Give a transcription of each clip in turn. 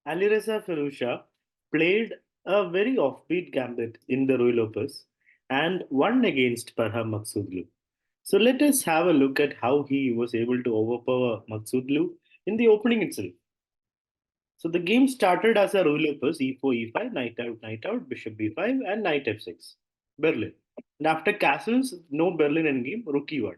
Alireza Firouzja played a very offbeat gambit in the Royal Opus and won against Parham Maksudlu. So let us have a look at how he was able to overpower Maksudlu in the opening itself. So the game started as a Royal Opus e4, e5, knight out, bishop b5, and knight f6. Berlin. And after castles, no Berlin endgame, rook e1.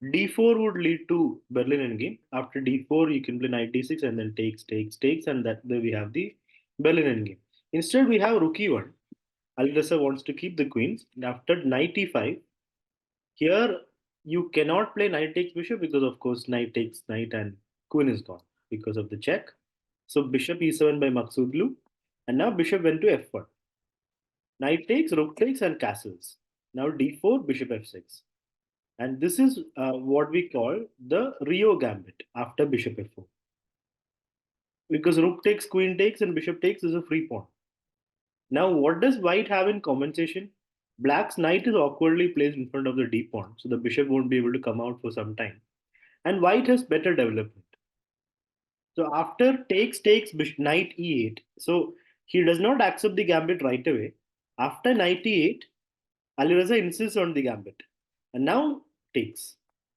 d4 would lead to Berlin endgame. After d4, you can play knight d6 and then takes, and that there we have the Berlin endgame. Instead, we have rook e1. Alireza wants to keep the queens. And after knight e5, here you cannot play knight takes bishop because, of course, knight takes knight and queen is gone because of the check. So bishop e7 by Maksudlu, and now bishop went to f1. Knight takes, rook takes, and castles. Now d4, bishop f6. And this is what we call the RIO Gambit after bishop f4. Because rook takes, queen takes, and bishop takes is a free pawn. Now, what does white have in compensation? Black's knight is awkwardly placed in front of the d pawn, so the bishop won't be able to come out for some time. And white has better development. So after takes knight e8. So he does not accept the gambit right away. After knight e8, Alireza insists on the gambit. And now takes.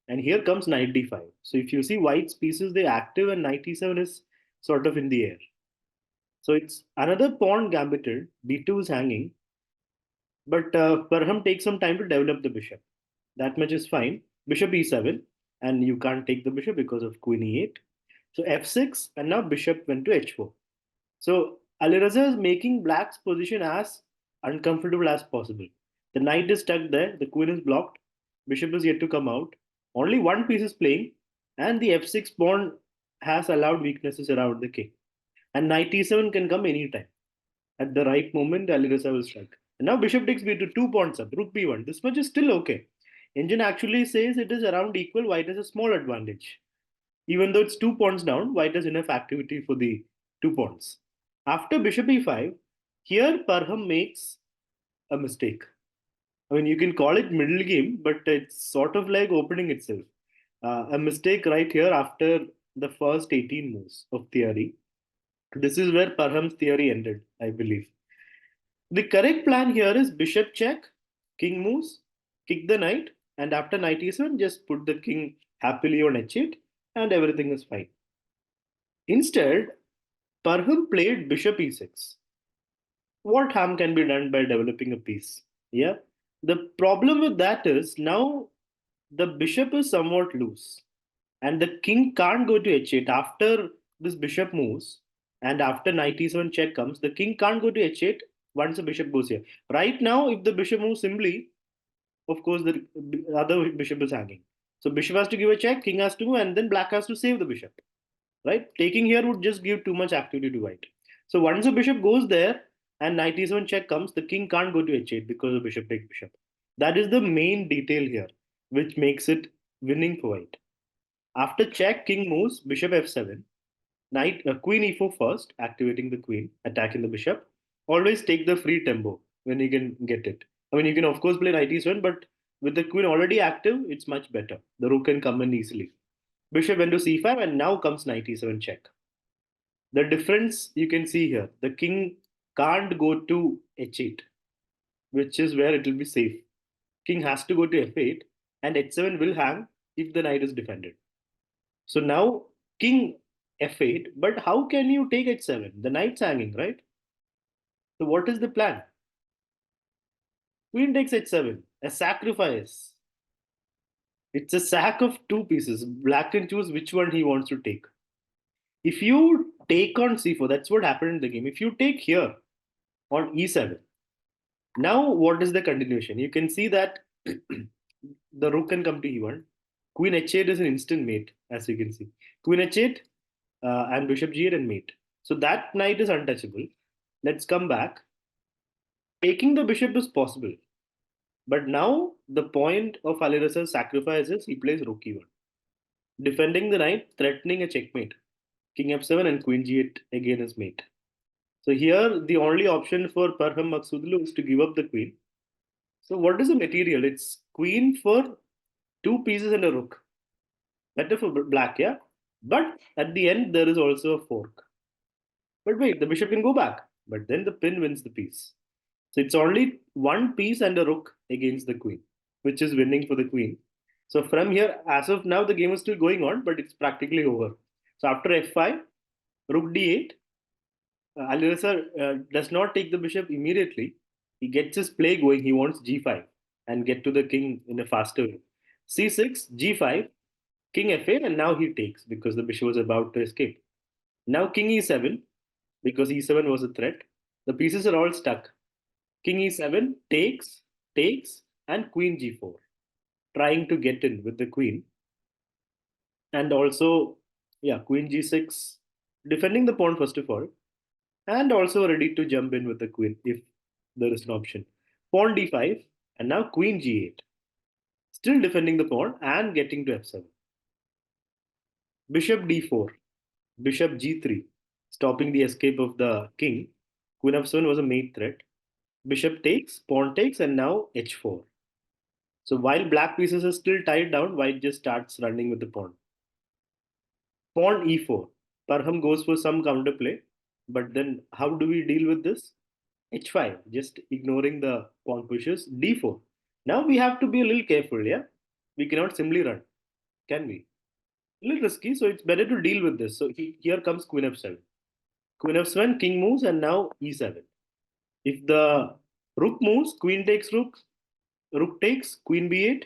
And here comes knight d5. So if you see white's pieces, they're active and knight e7 is sort of in the air. So it's another pawn gambited. b2 is hanging. But Parham takes some time to develop the bishop. That much is fine. Bishop e7. And you can't take the bishop because of queen e8. So f6, and now bishop went to h4. So Alireza is making black's position as uncomfortable as possible. The knight is stuck there, the queen is blocked, bishop is yet to come out. Only one piece is playing, and the f6 pawn has allowed weaknesses around the king. And knight e7 can come anytime. At the right moment, Alireza will strike. And now bishop takes b2, 2 pawns up, rook b1. This much is still okay. Engine actually says it is around equal, white has a small advantage. Even though it's 2 pawns down, white has enough activity for the 2 pawns. After bishop e5, here Parham makes a mistake. I mean, you can call it middle game, but it's sort of like opening itself. A mistake right here after the first 18 moves of theory. This is where Parham's theory ended, I believe. The correct plan here is bishop check, king moves, kick the knight, and after knight e7, just put the king happily on h8, and everything is fine. Instead, Parham played bishop e6. What harm can be done by developing a piece? Yeah. The problem with that is now the bishop is somewhat loose and the king can't go to h8 after this bishop moves and after knight e7 check comes, the king can't go to h8 once the bishop goes here. Right now, if the bishop moves simply, of course, the other bishop is hanging. So bishop has to give a check, king has to move, and then black has to save the bishop. Right? Taking here would just give too much activity to white. So once the bishop goes there and knight e7 check comes, the king can't go to h8 because of bishop takes bishop. That is the main detail here, which makes it winning for white. After check, king moves, bishop f7, knight queen e4 first, activating the queen, attacking the bishop. Always take the free tempo when you can get it. I mean, you can of course play knight e7, but with the queen already active, it's much better. The rook can come in easily. Bishop went to c5, and now comes knight e7 check. The difference you can see here, the king can't go to h8, which is where it will be safe. King has to go to f8, and h7 will hang if the knight is defended. So now king f8, but how can you take h7? The knight's hanging, right? So what is the plan? Queen takes h7, a sacrifice. It's a sack of two pieces. Black can choose which one he wants to take. If you take on c4, that's what happened in the game. If you take here on e7, now what is the continuation? You can see that the rook can come to e1. Queen h8 is an instant mate, as you can see. Queen h8 and bishop g8 and mate. So that knight is untouchable. Let's come back. Taking the bishop is possible. But now the point of Alireza's sacrifice is he plays rook e1. Defending the knight, threatening a checkmate. King f7 and queen g8 again is mate. So here the only option for Parham Maksudlu is to give up the queen. So what is the material? It's queen for two pieces and a rook. Better for black, yeah? But at the end there is also a fork. But wait, the bishop can go back. But then the pin wins the piece. So it's only one piece and a rook against the queen, which is winning for the queen. So from here, as of now, the game is still going on, but it's practically over. So after f5, rook d8, Alireza does not take the bishop immediately. He gets his play going. He wants g5 and get to the king in a faster way. c6, g5, king f8, and now he takes because the bishop was about to escape. Now king e7, because e7 was a threat. The pieces are all stuck. King e7 takes, and queen g4, trying to get in with the queen. And also, yeah, queen g6, defending the pawn first of all, and also ready to jump in with the queen if there is an option. Pawn d5, and now queen g8, still defending the pawn and getting to f7. Bishop d4, bishop g3, stopping the escape of the king. Queen f7 was a mate threat. Bishop takes, pawn takes, and now h4. So while black pieces are still tied down, white just starts running with the pawn. Pawn e4. Parham goes for some counterplay, but then how do we deal with this? h5, just ignoring the pawn pushes. d4. Now we have to be a little careful, yeah? We cannot simply run, can we? A little risky, so it's better to deal with this. So here comes queen f7. Queen f7, king moves, and now e7. If the rook moves, queen takes rook, rook takes, queen b8,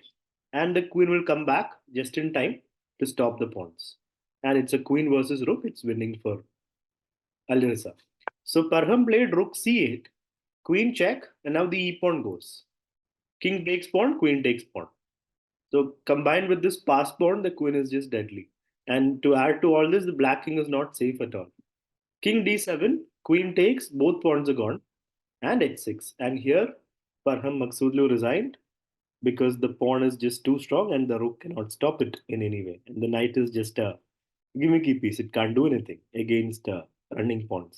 and the queen will come back just in time to stop the pawns. And it's a queen versus rook, it's winning for Alireza. So Parham played rook c8, queen check, and now the e pawn goes. King takes pawn, queen takes pawn. So combined with this pass pawn, the queen is just deadly. And to add to all this, the black king is not safe at all. King d7, queen takes, both pawns are gone, and h6. And here, Parham Maksudlu resigned because the pawn is just too strong and the rook cannot stop it in any way. And the knight is just a gimmicky piece. It can't do anything against running pawns.